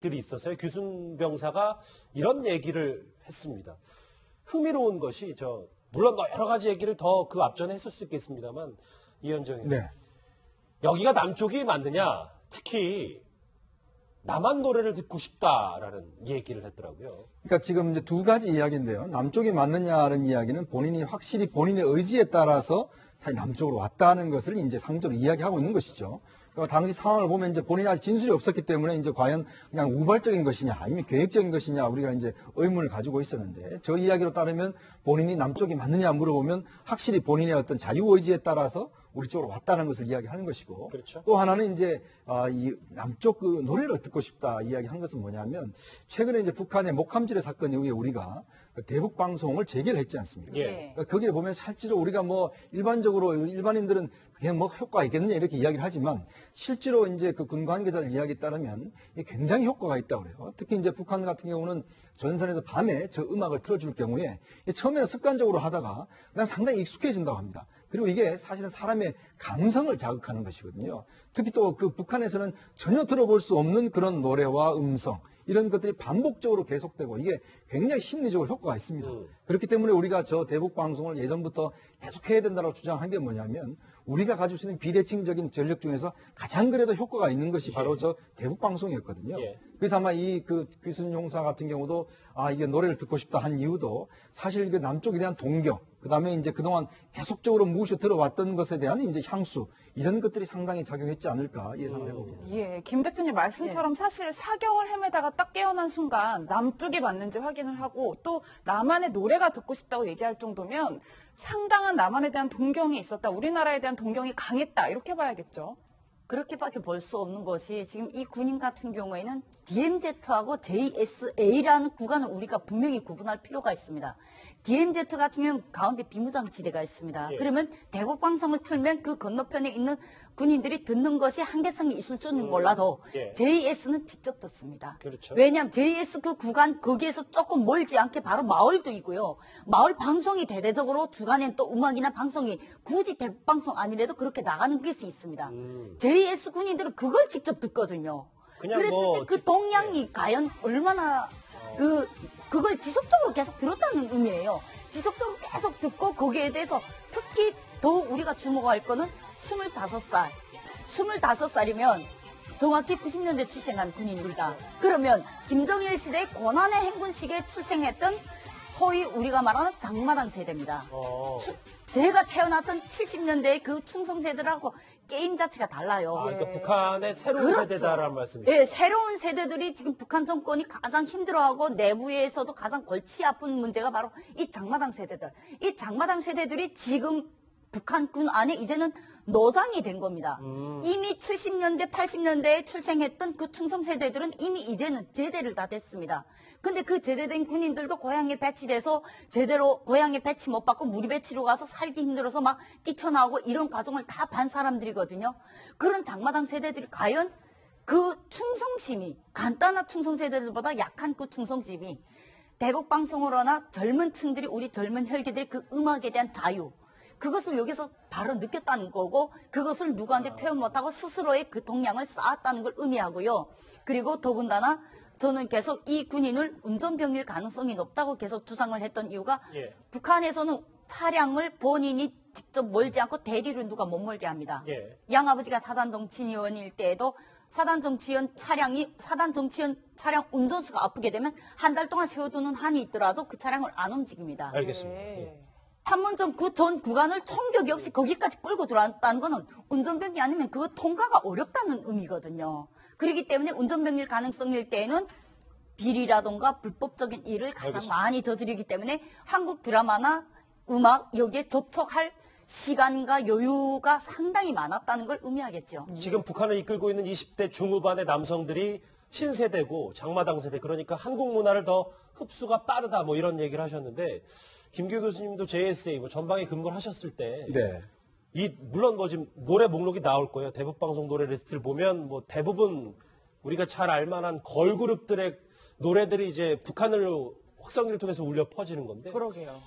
들이 있어서요. 규순 병사가 이런 얘기를 했습니다. 흥미로운 것이 물론 여러 가지 얘기를 더 그 앞전에 했을 수 있겠습니다만 이현정 네. 여기가 남쪽이 맞느냐? 특히 남한 노래를 듣고 싶다라는 얘기를 했더라고요. 그러니까 지금 이제 두 가지 이야기인데요. 남쪽이 맞느냐는 이야기는 본인이 확실히 본인의 의지에 따라서 사실 남쪽으로 왔다는 것을 이제 상적으로 이야기하고 있는 것이죠. 그러니까 당시 상황을 보면 이제 본인이 아직 진술이 없었기 때문에 이제 과연 그냥 우발적인 것이냐 아니면 계획적인 것이냐 우리가 이제 의문을 가지고 있었는데 저 이야기로 따르면 본인이 남쪽이 맞느냐 물어보면 확실히 본인의 어떤 자유의지에 따라서 우리 쪽으로 왔다는 것을 이야기하는 것이고 그렇죠. 또 하나는 이제 이 남쪽 그 노래를 듣고 싶다 이야기한 것은 뭐냐면 최근에 이제 북한의 목함지뢰 사건 이후에 우리가 대북 방송을 재개를 했지 않습니까? 예. 그러니까 거기에 보면 실제로 우리가 뭐 일반적으로 일반인들은 그게 뭐 효과가 있겠느냐 이렇게 이야기를 하지만 실제로 이제 그 군 관계자들 이야기에 따르면 이게 굉장히 효과가 있다고 그래요. 특히 이제 북한 같은 경우는 전선에서 밤에 저 음악을 틀어줄 경우에 처음에는 습관적으로 하다가 그냥 상당히 익숙해진다고 합니다. 그리고 이게 사실은 사람의 감성을 자극하는 것이거든요. 특히 또 그 북한에서는 전혀 들어볼 수 없는 그런 노래와 음성 이런 것들이 반복적으로 계속되고 이게 굉장히 심리적으로 효과가 있습니다. 그렇기 때문에 우리가 저 대북 방송을 예전부터 계속해야 된다고 주장한 게 뭐냐면 우리가 가질 수 있는 비대칭적인 전력 중에서 가장 그래도 효과가 있는 것이 바로 저 대북 방송이었거든요. 예. 그래서 아마 이 그 귀순 용사 같은 경우도 이게 노래를 듣고 싶다 한 이유도 사실 그 남쪽에 대한 동경, 그 다음에 이제 그동안 계속적으로 무엇이 들어왔던 것에 대한 이제 향수 이런 것들이 상당히 작용했지 않을까 예상을 해봅니다. 예, 김 대표님 말씀처럼 사실 사경을 헤매다가 딱 깨어난 순간 남쪽이 맞는지 확인을 하고 또 남한의 노래가 듣고 싶다고 얘기할 정도면 상당한 남한에 대한 동경이 있었다, 우리나라에 대한 동경이 강했다 이렇게 봐야겠죠. 그렇게밖에 볼 수 없는 것이 지금 이 군인 같은 경우에는 DMZ하고 JSA라는 구간을 우리가 분명히 구분할 필요가 있습니다. DMZ 같은 경우는 가운데 비무장지대가 있습니다. 예. 그러면 대북 방송을 틀면 그 건너편에 있는 군인들이 듣는 것이 한계성이 있을 줄은 몰라도 예. JS는 직접 듣습니다. 그렇죠. 왜냐하면 JS 그 구간 거기에서 조금 멀지 않게 바로 마을도 있고요. 마을 방송이 대대적으로 주간엔 또 음악이나 방송이 굳이 대북 방송 아니래도 그렇게 나가는 것이 있습니다. JS 군인들은 그걸 직접 듣거든요. 그냥 그랬을 뭐 때 그 동향이 과연 얼마나 그걸 지속적으로 계속 들었다는 의미예요. 지속적으로 계속 듣고 거기에 대해서 특히 더 우리가 주목할 거는 25살. 25살이면 정확히 90년대 출생한 군인입니다. 그러면 김정일 시대 고난의 행군 시기에 출생했던 소위 우리가 말하는 장마당 세대입니다. 제가 태어났던 70년대의 그 충성 세대들하고 게임 자체가 달라요. 그러니까 북한의 새로운 그렇죠. 세대다라는 말씀이죠. 네, 새로운 세대들이 지금 북한 정권이 가장 힘들어하고 내부에서도 가장 골치 아픈 문제가 바로 이 장마당 세대들. 이 장마당 세대들이 지금 북한군 안에 이제는 노장이 된 겁니다. 이미 70년대, 80년대에 출생했던 그 충성 세대들은 이미 이제는 제대를 다 됐습니다. 근데 그 제대된 군인들도 고향에 배치돼서 제대로 고향에 배치 못 받고 무리 배치로 가서 살기 힘들어서 막 뛰쳐나오고 이런 과정을 다 반 사람들이거든요. 그런 장마당 세대들이 과연 그 충성심이 간단한 충성 세대들보다 약한 그 충성심이 대북 방송을 하나 젊은 층들이 우리 젊은 혈기들이 그 음악에 대한 자유 그것을 여기서 바로 느꼈다는 거고 그것을 누구한테 표현 못하고 스스로의 그 동량을 쌓았다는 걸 의미하고요. 그리고 더군다나 저는 계속 이 군인을 운전병일 가능성이 높다고 계속 주장을 했던 이유가 예. 북한에서는 차량을 본인이 직접 몰지 않고 대리를 누가 못 몰게 합니다. 예. 양아버지가 사단 정치위원일 때에도 사단 정치위원 차량 운전수가 아프게 되면 한 달 동안 세워두는 한이 있더라도 그 차량을 안 움직입니다. 알겠습니다. 예. 판문점 그 전 구간을 총격이 없이 거기까지 끌고 들어왔다는 거는 운전병이 아니면 그 통과가 어렵다는 의미거든요. 그렇기 때문에 운전병일 가능성일 때에는 비리라던가 불법적인 일을 가장 알겠습니다. 많이 저지르기 때문에 한국 드라마나 음악 여기에 접촉할 시간과 여유가 상당히 많았다는 걸 의미하겠죠. 지금 북한을 이끌고 있는 20대 중후반의 남성들이 신세대고 장마당 세대 그러니까 한국 문화를 더 흡수가 빠르다 뭐 이런 얘기를 하셨는데 김규 교수님도 JSA 뭐 전방에 근무를 하셨을 때 네. 물론 뭐 지금 노래 목록이 나올 거예요. 대북 방송 노래 리스트를 보면 뭐 대부분 우리가 잘 알만한 걸그룹들의 노래들이 이제 북한을 확성기를 통해서 울려 퍼지는 건데 그러게요.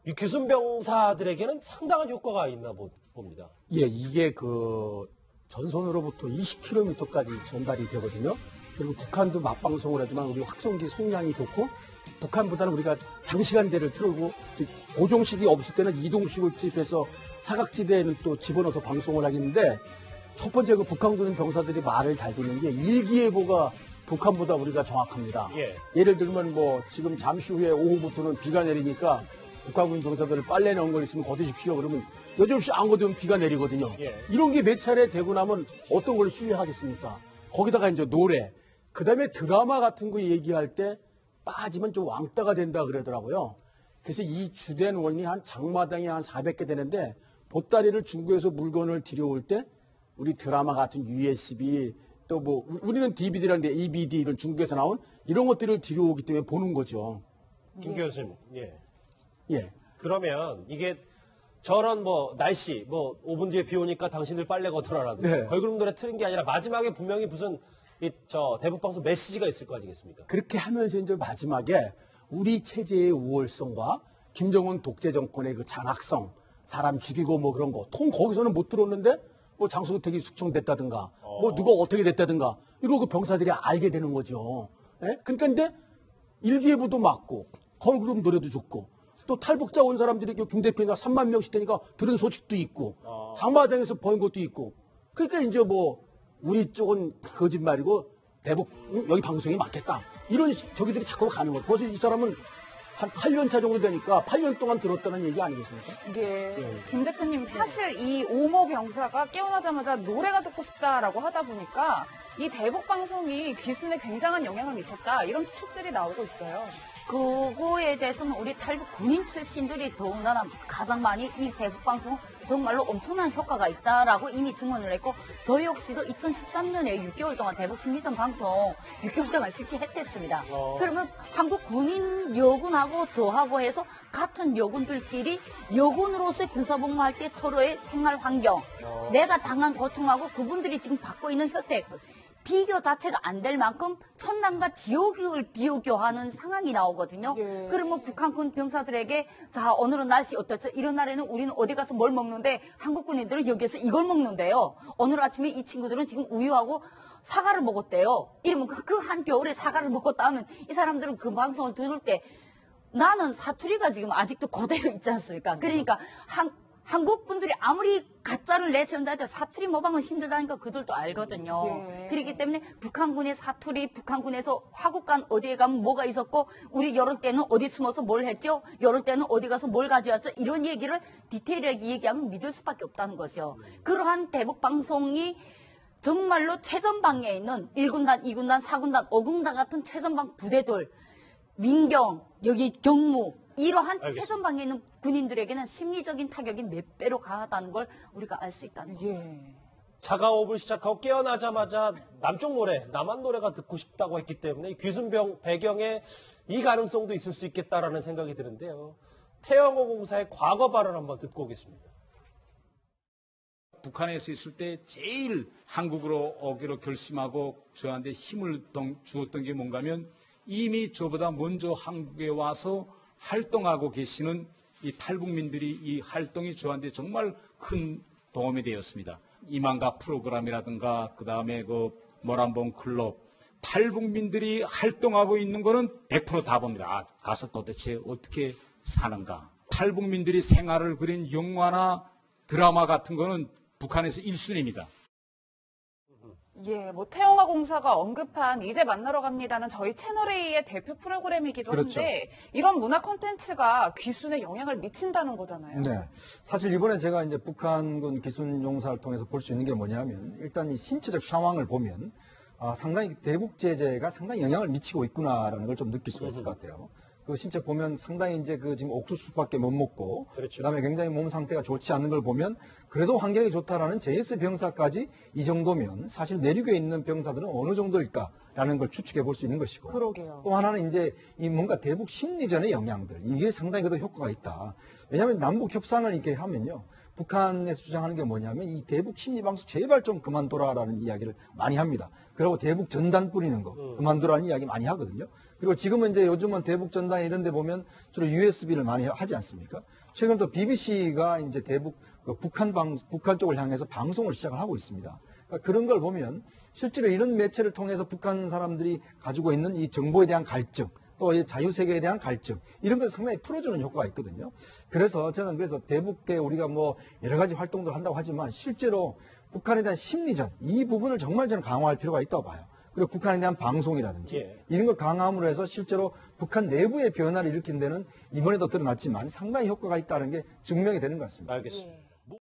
이 귀순병사들에게는 상당한 효과가 있나 봅니다. 예, 이게 그 전선으로부터 20km까지 전달이 되거든요. 그리고 북한도 맞방송을 하지만 우리 확성기 송량이 좋고 북한보다는 우리가 장시간대를 틀고 고정식이 없을 때는 이동식을 투입해서 사각지대에는 또 집어넣어서 방송을 하겠는데 첫 번째 그 북한군 병사들이 말을 잘 듣는 게 일기예보가 북한보다 우리가 정확합니다. 예. 예를 들면 뭐 지금 잠시 후에 오후부터는 비가 내리니까 북한군 병사들을 빨래 넣은 거 있으면 걷으십시오. 그러면 여전히 안 걷으면 비가 내리거든요. 예. 이런 게 몇 차례 되고 나면 어떤 걸 신뢰하겠습니까? 거기다가 이제 노래, 그 다음에 드라마 같은 거 얘기할 때 빠지면 좀 왕따가 된다 그러더라고요. 그래서 이 주된 원리 한 장마당이 한 400개 되는데 보따리를 중국에서 물건을 들여올 때 우리 드라마 같은 USB 또 뭐 우리는 DVD라는데 ABD 이런 중국에서 나온 이런 것들을 들여오기 때문에 보는 거죠. 김 교수님, 예. 예. 그러면 이게 저런 뭐 날씨, 뭐 5분 뒤에 비 오니까 당신들 빨래 걷어라라든지 네. 걸그룹 노래 틀은 게 아니라 마지막에 분명히 무슨 대북방송 메시지가 있을 거 아니겠습니까? 그렇게 하면서 이제 마지막에 우리 체제의 우월성과 김정은 독재 정권의 그 잔악성, 사람 죽이고 뭐 그런 거, 통 거기서는 못 들었는데 뭐 장성택이 숙청됐다든가, 뭐 누가 어떻게 됐다든가, 이러고 병사들이 알게 되는 거죠. 예? 그러니까 근데 일기예보도 맞고, 걸그룹 노래도 좋고, 또 탈북자 온 사람들이 김 대표가 3만 명씩 되니까 들은 소식도 있고, 장마당에서 본 것도 있고, 그러니까 이제 뭐 우리 쪽은 거짓말이고 대북 여기 방송이 맞겠다. 이런 저기들이 자꾸 가는 거예요. 벌써 이 사람은 한 8년 차 정도 되니까 8년 동안 들었다는 얘기 아니겠습니까? 예. 김 대표님, 사실 이 오모 병사가 깨어나자마자 노래가 듣고 싶다라고 하다 보니까 이 대북 방송이 귀순에 굉장한 영향을 미쳤다. 이런 추측들이 나오고 있어요. 그거에 대해서는 우리 탈북 군인 출신들이 더군다나 가장 많이 이 대북 방송 정말로 엄청난 효과가 있다라고 이미 증언을 했고 저 역시도 2013년에 6개월 동안 대북 심리전 방송 6개월 동안 실시했댔습니다. 그러면 한국 군인 여군하고 저하고 해서 같은 여군들끼리 여군으로서의 군사복무할 때 서로의 생활 환경, 내가 당한 고통하고 그분들이 지금 받고 있는 혜택 비교 자체가 안 될 만큼 천당과 지옥을 비교하는 상황이 나오거든요. 예. 그러면 북한군 병사들에게 자 오늘은 날씨 어떻죠? 이런 날에는 우리는 어디 가서 뭘 먹는데 한국 군인들은 여기에서 이걸 먹는데요. 오늘 아침에 이 친구들은 지금 우유하고 사과를 먹었대요. 이러면 그 한겨울에 사과를 먹었다 하면 이 사람들은 그 방송을 들을 때 나는 사투리가 지금 아직도 그대로 있지 않습니까? 그러니까 한국 분들이 아무리 가짜를 내세운다 해도 사투리 모방은 힘들다니까 그들도 알거든요. 예. 그렇기 때문에 북한군의 사투리, 북한군에서 화국간 어디에 가면 뭐가 있었고 우리 이럴 때는 어디 숨어서 뭘 했죠? 이럴 때는 어디 가서 뭘 가져왔죠? 이런 얘기를 디테일하게 얘기하면 믿을 수밖에 없다는 것이요. 그러한 대북 방송이 정말로 최전방에 있는 1군단, 2군단, 4군단, 5군단 같은 최전방 부대들, 민경, 여기 경무 이러한 알겠습니다. 최전방에 있는 군인들에게는 심리적인 타격이 몇 배로 강하다는 걸 우리가 알 수 있다는 거예요. 예. 자가호흡을 시작하고 깨어나자마자 남쪽 노래, 남한 노래가 듣고 싶다고 했기 때문에 이 귀순병 배경에 이 가능성도 있을 수 있겠다라는 생각이 드는데요. 태영호 공사의 과거 발언 한번 듣고 오겠습니다. 북한에서 있을 때 제일 한국으로 오기로 결심하고 저한테 힘을 주었던 게 뭔가면 이미 저보다 먼저 한국에 와서 활동하고 계시는 이 탈북민들이 이 활동이 저한테 정말 큰 도움이 되었습니다. 이만가 프로그램이라든가 그 다음에 그 모란봉 클럽 탈북민들이 활동하고 있는 거는 100% 다 봅니다. 아, 가서 도대체 어떻게 사는가. 탈북민들이 생활을 그린 영화나 드라마 같은 거는 북한에서 1순위입니다. 예, 뭐 태영화 공사가 언급한 이제 만나러 갑니다는 저희 채널A의 대표 프로그램이기도 그렇죠. 한데 이런 문화 콘텐츠가 귀순에 영향을 미친다는 거잖아요. 네. 사실 이번에 제가 이제 북한군 기순 용사를 통해서 볼 수 있는 게 뭐냐면 일단 이 신체적 상황을 보면 상당히 대북 제재가 상당히 영향을 미치고 있구나라는 걸 좀 느낄 수가 있을 것 같아요. 그 신체 보면 상당히 이제 그 지금 옥수수밖에 못 먹고 그렇죠. 그다음에 굉장히 몸 상태가 좋지 않은 걸 보면 그래도 환경이 좋다라는 JS 병사까지 이 정도면 사실 내륙에 있는 병사들은 어느 정도일까라는 걸 추측해 볼 수 있는 것이고 그러게요. 또 하나는 이제 이 뭔가 대북 심리전의 영향들 이게 상당히 그래도 효과가 있다. 왜냐하면 남북 협상을 이렇게 하면요. 북한에서 주장하는 게 뭐냐면 이 대북 심리 방송 제발 좀 그만둬라라는 이야기를 많이 합니다. 그리고 대북 전단 뿌리는 거 그만둬라는 이야기 많이 하거든요. 그리고 지금은 이제 요즘은 대북 전단 이런 데 보면 주로 USB를 많이 하지 않습니까? 최근 또 BBC가 이제 대북 북한 쪽을 향해서 방송을 시작을 하고 있습니다. 그러니까 그런 걸 보면 실제로 이런 매체를 통해서 북한 사람들이 가지고 있는 이 정보에 대한 갈증, 또 이 자유세계에 대한 갈증, 이런 걸 상당히 풀어주는 효과가 있거든요. 그래서 저는 그래서 대북에 우리가 뭐 여러 가지 활동도 한다고 하지만 실제로 북한에 대한 심리전, 이 부분을 정말 저는 강화할 필요가 있다고 봐요. 그리고 북한에 대한 방송이라든지 예. 이런 걸 강화함으로 해서 실제로 북한 내부의 변화를 일으킨 데는 이번에도 드러났지만 상당히 효과가 있다는 게 증명이 되는 것 같습니다. 알겠습니다.